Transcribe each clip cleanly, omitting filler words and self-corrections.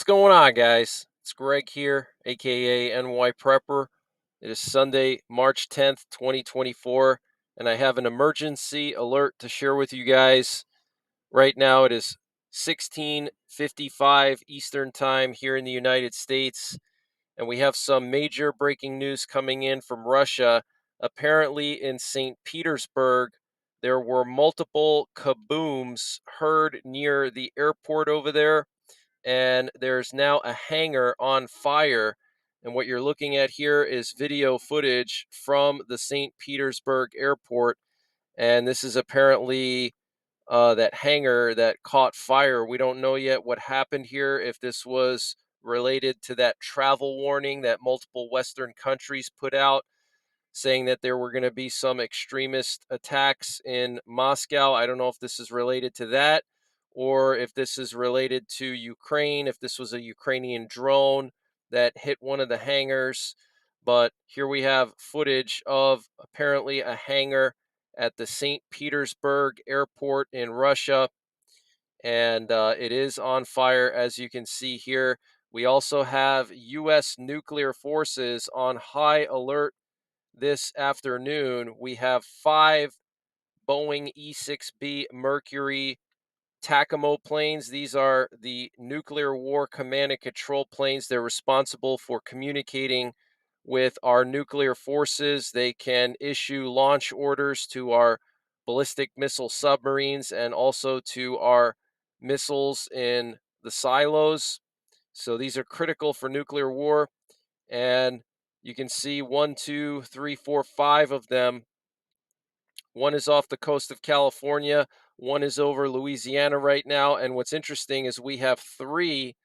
going on, guys? It's Greg here, aka NYPrepper. It is Sunday, March 10th, 2024, and I have an emergency alert to share with you guys. Right now, it is 16:55 Eastern Time here in the United States, and we have some major breaking news coming in from Russia. Apparently, in St. Petersburg, there were multiple kabooms heard near the airport over there, and there's now a hangar on fire. And what you're looking at here is video footage from the St. Petersburg airport. And this is apparently that hangar that caught fire. We don't know yet what happened here, if this was related to that travel warning that multiple Western countries put out, saying that there were going to be some extremist attacks in Moscow. I don't know if this is related to that or if this is related to Ukraine, if this was a Ukrainian drone that hit one of the hangars. But here we have footage of apparently a hangar at the St. Petersburg airport in Russia, and it is on fire, as you can see here. We also have U.S. nuclear forces on high alert this afternoon. We have 5 Boeing E-6B Mercury TACAMO planes. These are the nuclear war command and control planes. They're responsible for communicating with our nuclear forces. They can issue launch orders to our ballistic missile submarines and also to our missiles in the silos. So these are critical for nuclear war. And you can see one, two, three, four, 5 of them. One is off the coast of California, one is over Louisiana right now. And what's interesting is we have 3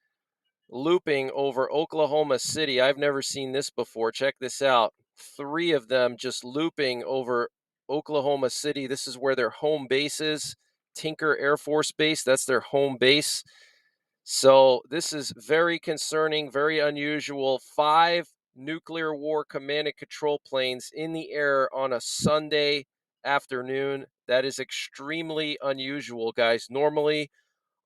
looping over Oklahoma City. I've never seen this before. Check this out. 3 of them just looping over Oklahoma City. This is where their home base is. Tinker Air Force Base, that's their home base. So this is very concerning, very unusual. 5 nuclear war command and control planes in the air on a Sunday afternoon. That is extremely unusual, guys. Normally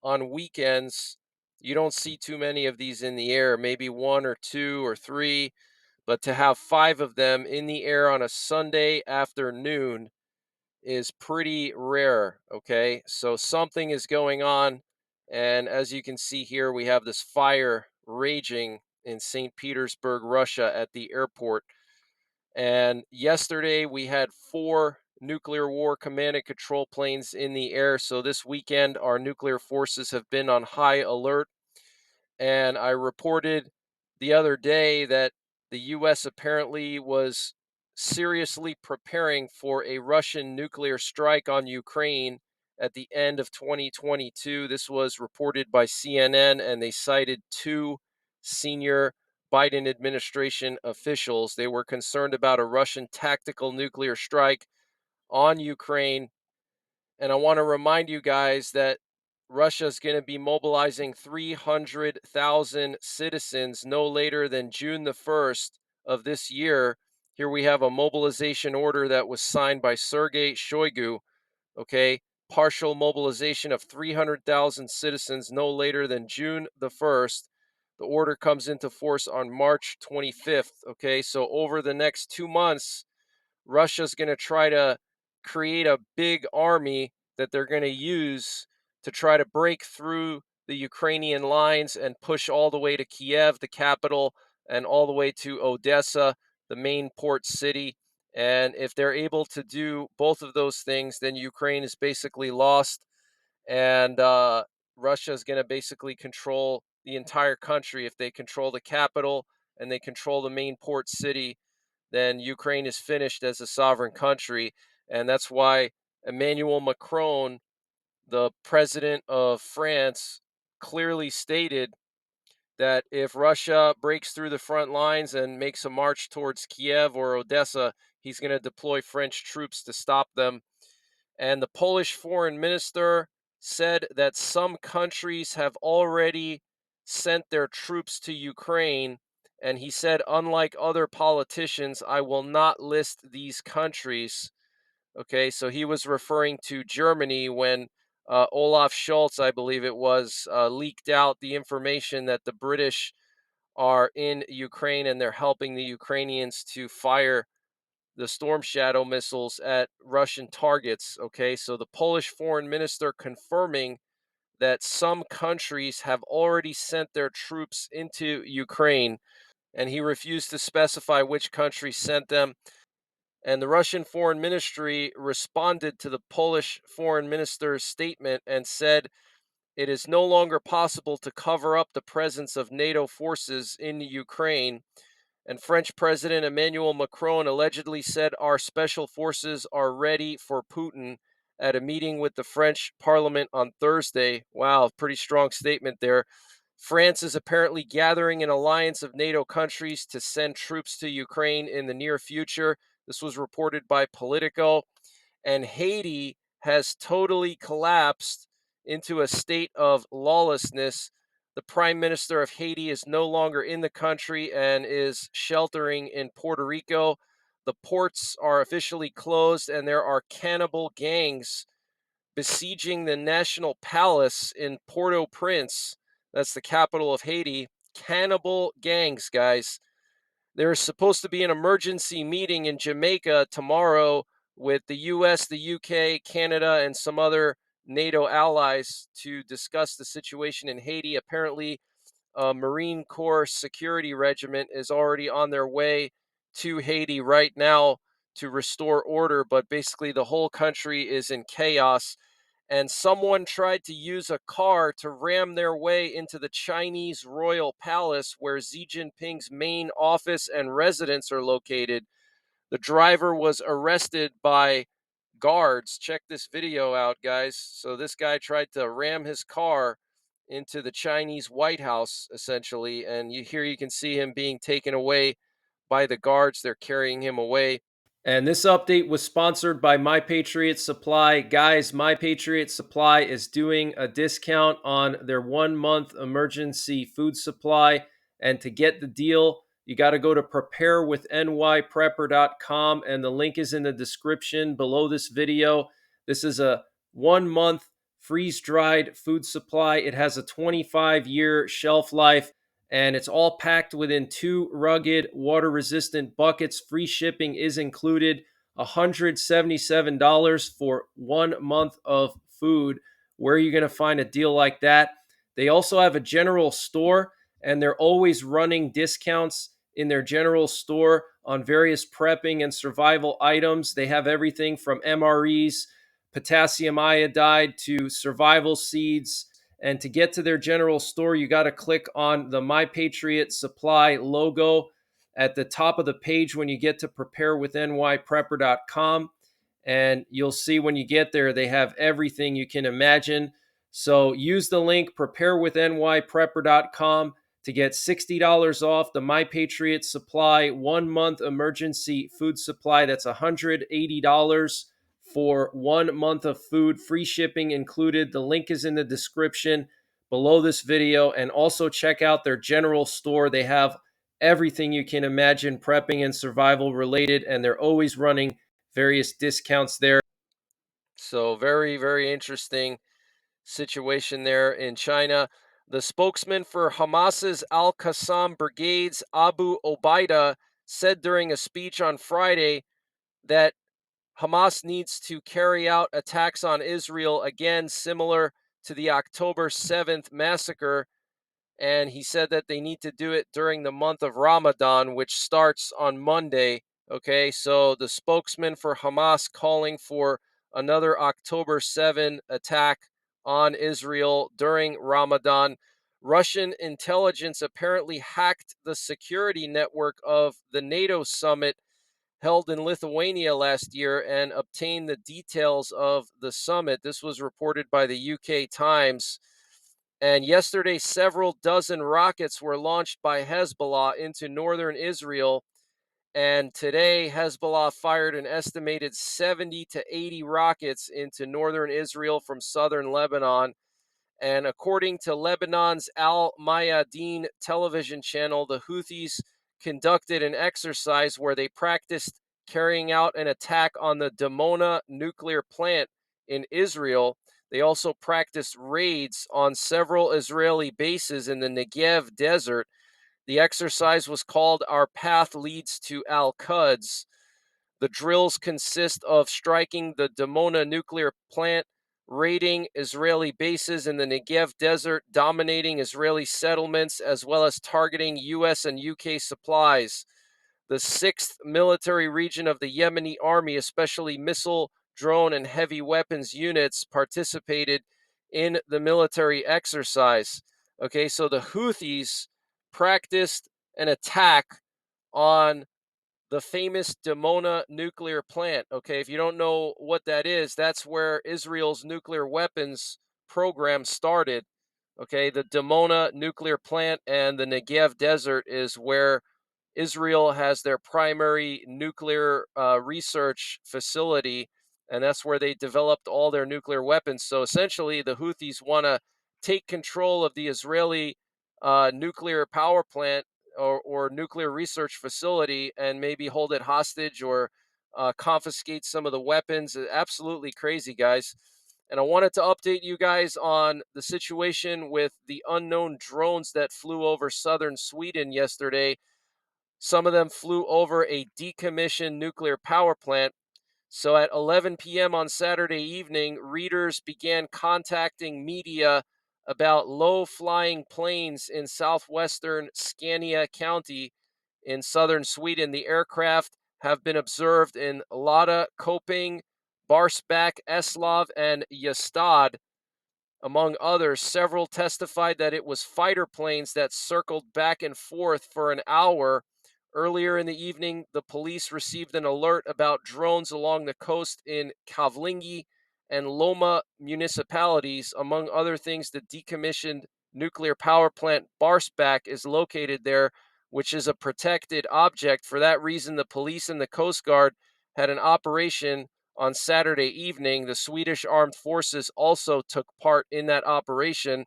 on weekends, you don't see too many of these in the air, maybe 1 or 2 or 3, but to have 5 of them in the air on a Sunday afternoon is pretty rare. Okay, so something is going on, and as you can see here, we have this fire raging in St. Petersburg, Russia, at the airport. And yesterday we had 4 nuclear war command and control planes in the air. So this weekend, our nuclear forces have been on high alert. And I reported the other day that the US apparently was seriously preparing for a Russian nuclear strike on Ukraine at the end of 2022. This was reported by CNN, and they cited 2 senior Biden administration officials. They were concerned about a Russian tactical nuclear strike on Ukraine. And I want to remind you guys that Russia is going to be mobilizing 300,000 citizens no later than June the 1st of this year. Here we have a mobilization order that was signed by Sergei Shoigu. Okay, partial mobilization of 300,000 citizens no later than June the 1st. The order comes into force on March 25th. Okay, so over the next 2 months, Russia's going to try to create a big army that they're going to use to try to break through the Ukrainian lines and push all the way to Kiev, the capital, and all the way to Odessa, the main port city. And if they're able to do both of those things, then Ukraine is basically lost, and Russia is going to basically control the entire country. If they control the capital and they control the main port city, then Ukraine is finished as a sovereign country. And that's why Emmanuel Macron, the president of France, clearly stated that if Russia breaks through the front lines and makes a march towards Kiev or Odessa, he's going to deploy French troops to stop them. And the Polish foreign minister said that some countries have already sent their troops to Ukraine. And he said, unlike other politicians, I will not list these countries. Okay, so he was referring to Germany when Olaf Scholz, I believe it was, leaked out the information that the British are in Ukraine and they're helping the Ukrainians to fire the Storm Shadow missiles at Russian targets. Okay, so the Polish foreign minister confirming that some countries have already sent their troops into Ukraine, and he refused to specify which countries sent them. And the Russian foreign ministry responded to the Polish foreign minister's statement and said it is no longer possible to cover up the presence of NATO forces in Ukraine. And French President Emmanuel Macron allegedly said our special forces are ready for Putin at a meeting with the French parliament on Thursday. Wow, pretty strong statement there. France is apparently gathering an alliance of NATO countries to send troops to Ukraine in the near future. This was reported by Politico. And Haiti has totally collapsed into a state of lawlessness. The prime minister of Haiti is no longer in the country and is sheltering in Puerto Rico. The ports are officially closed, and there are cannibal gangs besieging the national palace in Port-au-Prince. That's the capital of Haiti. Cannibal gangs, guys. There's supposed to be an emergency meeting in Jamaica tomorrow with the US, the UK, Canada, and some other NATO allies to discuss the situation in Haiti. Apparently, a Marine Corps security regiment is already on their way to Haiti right now to restore order, but basically, the whole country is in chaos. And someone tried to use a car to ram their way into the Chinese royal palace where Xi Jinping's main office and residence are located. The driver was arrested by guards. Check this video out, guys. So, this guy tried to ram his car into the Chinese White House, essentially. And here you can see him being taken away by the guards. They're carrying him away. And this update was sponsored by My Patriot Supply. Guys, My Patriot Supply is doing a discount on their 1 month emergency food supply. And to get the deal, you got to go to preparewithnyprepper.com, and the link is in the description below this video. This is a 1 month freeze dried food supply. It has a 25-year shelf life, and it's all packed within 2 rugged, water resistant buckets. Free shipping is included. $177 for 1 month of food. Where are you going to find a deal like that? They also have a general store, and they're always running discounts in their general store on various prepping and survival items. They have everything from MREs, potassium iodide, to survival seeds. And to get to their general store, you got to click on the My Patriot Supply logo at the top of the page when you get to preparewithnyprepper.com. And you'll see when you get there, they have everything you can imagine. So use the link preparewithnyprepper.com to get $60 off the My Patriot Supply 1 month emergency food supply. That's $180 for 1 month of food, free shipping included. The link is in the description below this video. And also check out their general store. They have everything you can imagine prepping and survival related, and they're always running various discounts there. So, very, very interesting situation there in China. The spokesman for Hamas's Al Qassam brigades, Abu Obaida, said during a speech on Friday that Hamas needs to carry out attacks on Israel again, similar to the October 7th massacre. And he said that they need to do it during the month of Ramadan, which starts on Monday. Okay, so the spokesman for Hamas calling for another October 7 attack on Israel during Ramadan. Russian intelligence apparently hacked the security network of the NATO summit held in Lithuania last year and obtained the details of the summit. This was reported by the UK Times. And yesterday, several dozen rockets were launched by Hezbollah into northern Israel. And today, Hezbollah fired an estimated 70 to 80 rockets into northern Israel from southern Lebanon. And according to Lebanon's Al Mayadeen television channel, the Houthis conducted an exercise where they practiced carrying out an attack on the Dimona nuclear plant in Israel. They also practiced raids on several Israeli bases in the Negev desert. The exercise was called Our Path Leads to Al Quds. The drills consist of striking the Dimona nuclear plant, raiding Israeli bases in the Negev desert, dominating Israeli settlements, as well as targeting US and UK supplies. The 6th Military Region of the Yemeni Army, especially missile, drone, and heavy weapons units, participated in the military exercise. Okay, so the Houthis practiced an attack on the famous Dimona nuclear plant. Okay, if you don't know what that is, that's where Israel's nuclear weapons program started. Okay, the Dimona nuclear plant and the Negev desert is where Israel has their primary nuclear research facility, and that's where they developed all their nuclear weapons. So essentially, the Houthis want to take control of the Israeli nuclear power plant or nuclear research facility and maybe hold it hostage or confiscate some of the weapons. Absolutely crazy, guys. And I wanted to update you guys on the situation with the unknown drones that flew over southern Sweden yesterday. Some of them flew over a decommissioned nuclear power plant. So at 11 p.m. on Saturday evening, readers began contacting media about low flying planes in southwestern Scania County in southern Sweden. The aircraft have been observed in Lada, Koping, Barsbäck, Eslöv, and Ystad, among others. Several testified that it was fighter planes that circled back and forth for an hour. Earlier in the evening, the police received an alert about drones along the coast in Kavlingi and Loma municipalities. Among other things, the decommissioned nuclear power plant Barsbäck is located there, which is a protected object. For that reason, the police and the Coast Guard had an operation on Saturday evening. The Swedish armed forces also took part in that operation.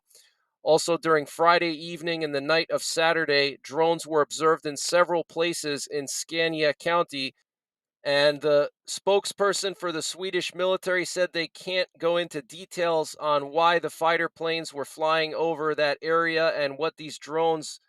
Also, during Friday evening and the night of Saturday, drones were observed in several places in Scania County. And the spokesperson for the Swedish military said they can't go into details on why the fighter planes were flying over that area and what these drones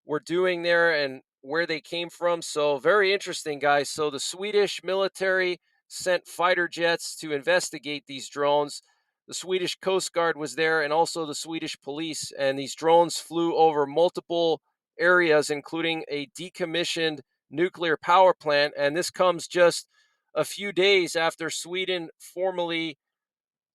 were doing there and where they came from. So, very interesting, guys. So, the Swedish military sent fighter jets to investigate these drones. The Swedish Coast Guard was there and also the Swedish police. And these drones flew over multiple areas, including a decommissioned nuclear power plant. And this comes just a few days after Sweden formally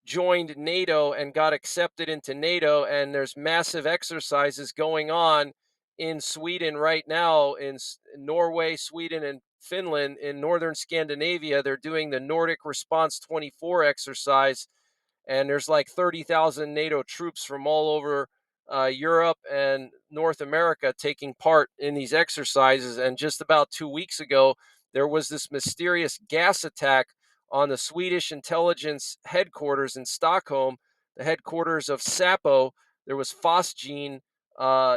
joined NATO and got accepted into NATO, and there's massive exercises going on in Sweden right now, in Norway, Sweden, and Finland. In northern Scandinavia, they're doing the Nordic Response 24 exercise, and there's like 30,000 NATO troops from all over Europe and North America taking part in these exercises. And just about 2 weeks ago, there was this mysterious gas attack on the Swedish intelligence headquarters in Stockholm, the headquarters of SAPO. There was phosgene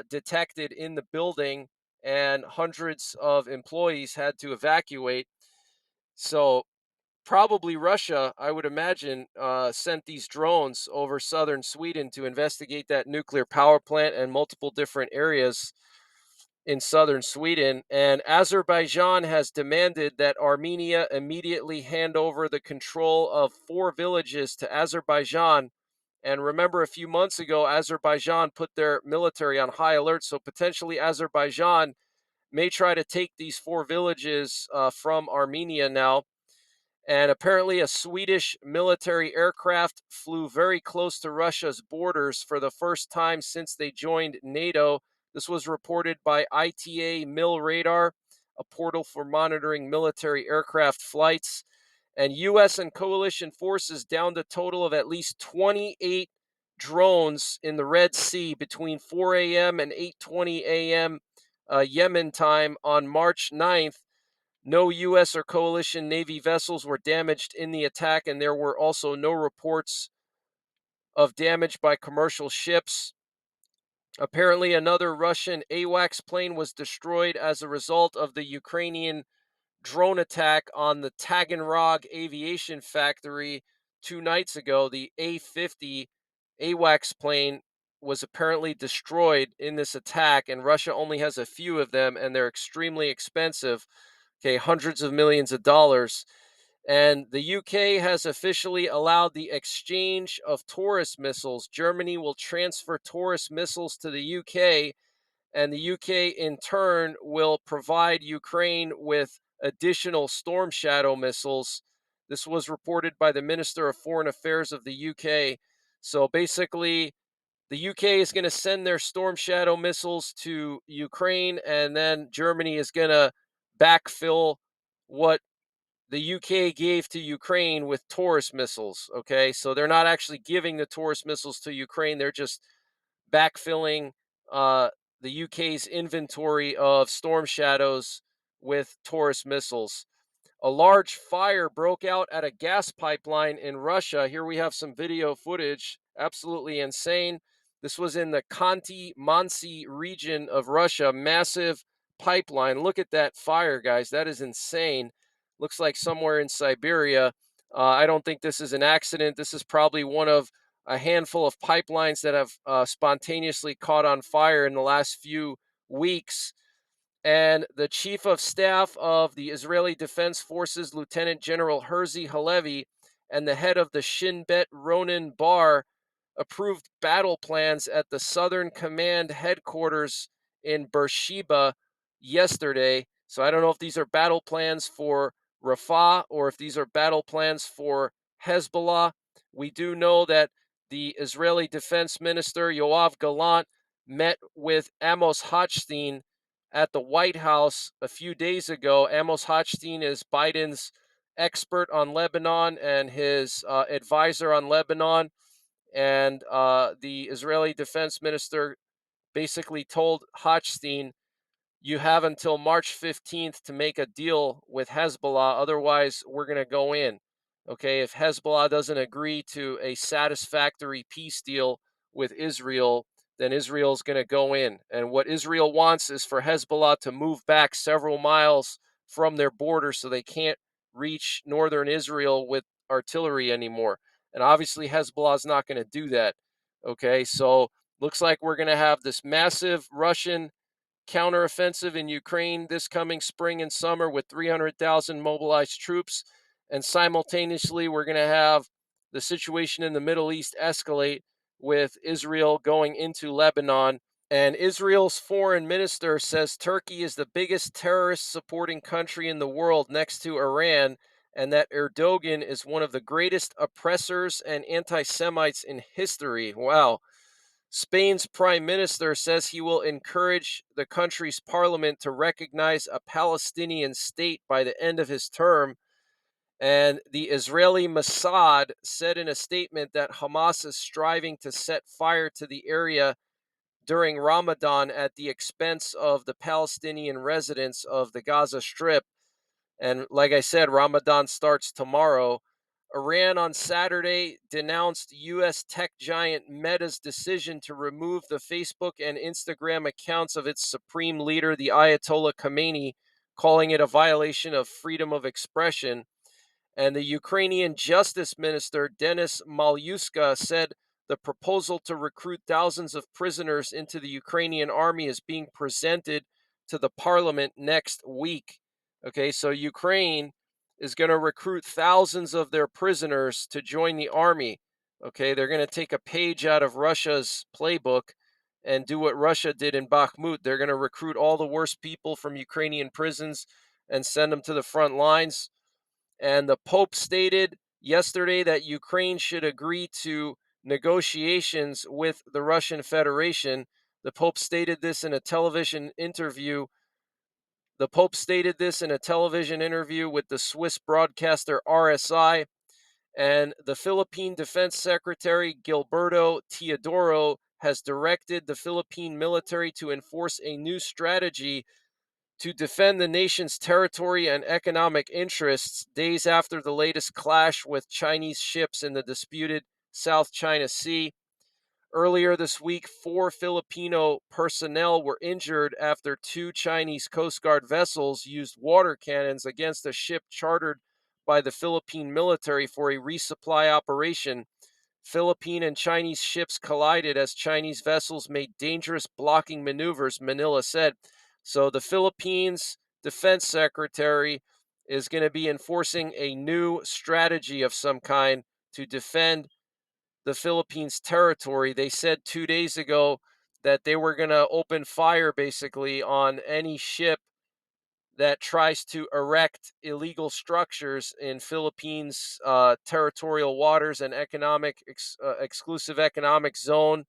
detected in the building, and hundreds of employees had to evacuate. So probably Russia, I would imagine, sent these drones over southern Sweden to investigate that nuclear power plant and multiple different areas in southern Sweden. And Azerbaijan has demanded that Armenia immediately hand over the control of 4 villages to Azerbaijan. And remember, a few months ago, Azerbaijan put their military on high alert. So potentially, Azerbaijan may try to take these 4 villages from Armenia now. And apparently, a Swedish military aircraft flew very close to Russia's borders for the first time since they joined NATO. This was reported by ITA Mil Radar, a portal for monitoring military aircraft flights. And U.S. and coalition forces downed a total of at least 28 drones in the Red Sea between 4 a.m. and 8:20 a.m. Yemen time on March 9th. No U.S. or coalition Navy vessels were damaged in the attack, and there were also no reports of damage by commercial ships. Apparently, another Russian AWACS plane was destroyed as a result of the Ukrainian drone attack on the Taganrog aviation factory 2 nights ago, the A-50 AWACS plane was apparently destroyed in this attack, and Russia only has a few of them, and they're extremely expensive, okay, hundreds of millions of dollars. And the UK has officially allowed the exchange of Taurus missiles. Germany will transfer Taurus missiles to the UK, and the UK in turn will provide Ukraine with additional Storm Shadow missiles. This was reported by the Minister of Foreign Affairs of the UK. So basically, the UK is going to send their Storm Shadow missiles to Ukraine, and then Germany is going to backfill what the UK gave to Ukraine with Taurus missiles. Okay, so they're not actually giving the Taurus missiles to Ukraine, they're just backfilling uh, the UK's inventory of Storm Shadows with Taurus missiles. A large fire broke out at a gas pipeline in Russia. Here we have some video footage. Absolutely insane. This was in the Khanty-Mansi region of Russia. Massive pipeline. Look at that fire, guys. That is insane. Looks like somewhere in Siberia. I don't think this is an accident. This is probably one of a handful of pipelines that have spontaneously caught on fire in the last few weeks. And the chief of staff of the Israeli Defense Forces, Lieutenant General Herzi Halevi, and the head of the Shin Bet Ronen Bar approved battle plans at the Southern Command headquarters in Beersheba yesterday. So I don't know if these are battle plans for Rafah or if these are battle plans for Hezbollah. We do know that the Israeli Defense Minister Yoav Gallant met with Amos Hochstein at the White House a few days ago. Amos Hochstein is Biden's expert on Lebanon and his advisor on Lebanon. And the Israeli defense minister basically told Hochstein, you have until March 15th to make a deal with Hezbollah. Otherwise, we're going to go in. Okay, if Hezbollah doesn't agree to a satisfactory peace deal with Israel, then Israel's going to go in. And what Israel wants is for Hezbollah to move back several miles from their border so they can't reach northern Israel with artillery anymore. And obviously, Hezbollah is not going to do that. Okay, so looks like we're going to have this massive Russian counteroffensive in Ukraine this coming spring and summer with 300,000 mobilized troops. And simultaneously, we're going to have the situation in the Middle East escalate with Israel going into Lebanon. And Israel's foreign minister says Turkey is the biggest terrorist supporting country in the world next to Iran, and that Erdogan is one of the greatest oppressors and anti Semites in history. Wow. Spain's prime minister says he will encourage the country's parliament to recognize a Palestinian state by the end of his term. And the Israeli Mossad said in a statement that Hamas is striving to set fire to the area during Ramadan at the expense of the Palestinian residents of the Gaza Strip. And like I said, Ramadan starts tomorrow. Iran on Saturday denounced U.S. tech giant Meta's decision to remove the Facebook and Instagram accounts of its supreme leader, the Ayatollah Khamenei, calling it a violation of freedom of expression. And the Ukrainian Justice Minister, Denis Malyuska, said the proposal to recruit thousands of prisoners into the Ukrainian army is being presented to the parliament next week. Okay, so Ukraine is going to recruit thousands of their prisoners to join the army. Okay, they're going to take a page out of Russia's playbook and do what Russia did in Bakhmut. They're going to recruit all the worst people from Ukrainian prisons and send them to the front lines. And the Pope stated yesterday that Ukraine should agree to negotiations with the Russian Federation. The Pope stated this in a television interview. The Pope stated this in a television interview with the Swiss broadcaster RSI. And the Philippine Defense Secretary Gilberto Teodoro has directed the Philippine military to enforce a new strategy to defend the nation's territory and economic interests days after the latest clash with Chinese ships in the disputed South China Sea. Earlier this week, 4 Filipino personnel were injured after 2 Chinese Coast Guard vessels used water cannons against a ship chartered by the Philippine military for a resupply operation. Philippine and Chinese ships collided as Chinese vessels made dangerous blocking maneuvers, Manila said. So the Philippines Defense Secretary is going to be enforcing a new strategy of some kind to defend the Philippines territory. They said 2 days ago that they were going to open fire basically on any ship that tries to erect illegal structures in Philippines territorial waters and exclusive economic zone.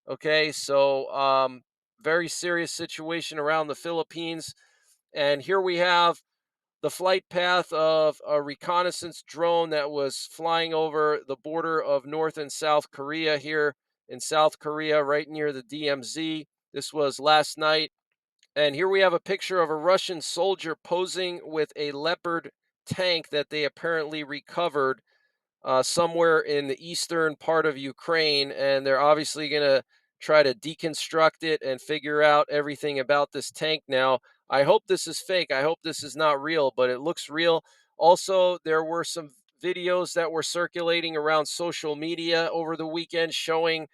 Okay, so very serious situation around the Philippines. And here we have the flight path of a reconnaissance drone that was flying over the border of North and South Korea here in South Korea, right near the DMZ. This was last night. And here we have a picture of a Russian soldier posing with a Leopard tank that they apparently recovered somewhere in the eastern part of Ukraine. And they're obviously going to try to deconstruct it and figure out everything about this tank now. I hope this is fake. I hope this is not real, but it looks real. Also, there were some videos that were circulating around social media over the weekend showing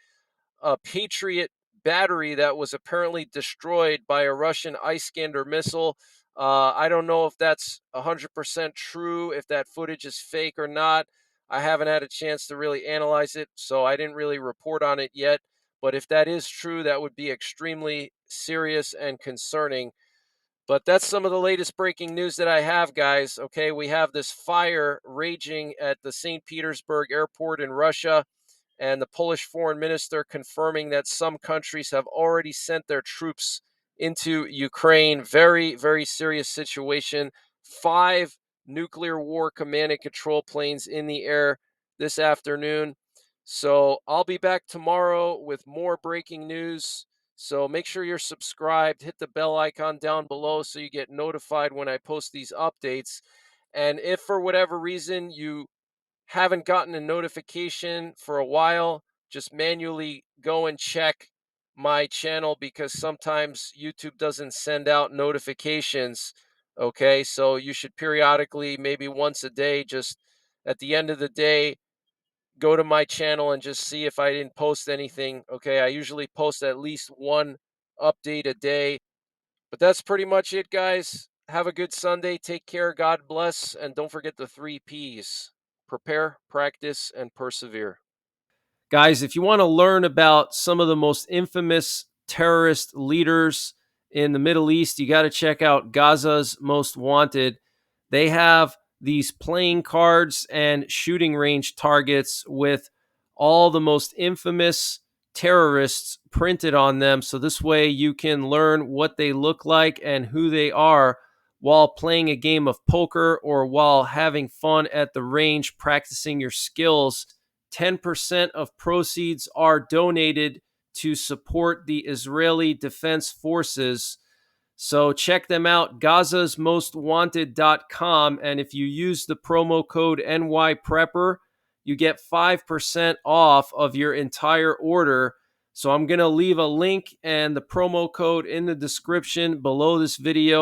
a Patriot battery that was apparently destroyed by a Russian Iskander missile. I don't know if that's 100% true, if that footage is fake or not. I haven't had a chance to really analyze it, so I didn't really report on it yet. But if that is true, that would be extremely serious and concerning. But that's some of the latest breaking news that I have, guys. Okay, we have this fire raging at the St. Petersburg airport in Russia, and the Polish foreign minister confirming that some countries have already sent their troops into Ukraine. Very, very serious situation. 5 nuclear war command and control planes in the air this afternoon. So I'll be back tomorrow with more breaking news. So make sure you're subscribed, hit the bell icon down below so you get notified when I post these updates. And if for whatever reason you haven't gotten a notification for a while, just manually go and check my channel because sometimes YouTube doesn't send out notifications. Okay, so you should periodically, maybe once a day, just at the end of the day, go to my channel and just see if I didn't post anything. Okay, I usually post at least one update a day. But that's pretty much it, guys. Have a good Sunday. Take care. God bless. And don't forget the 3 Ps: prepare, practice, and persevere. Guys, if you want to learn about some of the most infamous terrorist leaders in the Middle East, you got to check out Gaza's Most Wanted. They have these playing cards and shooting range targets with all the most infamous terrorists printed on them. So this way you can learn what they look like and who they are while playing a game of poker or while having fun at the range practicing your skills. 10% of proceeds are donated to support the Israeli Defense Forces. So check them out, gazasmostwanted.com. And if you use the promo code NYPrepper, you get 5% off of your entire order. So I'm going to leave a link and the promo code in the description below this video.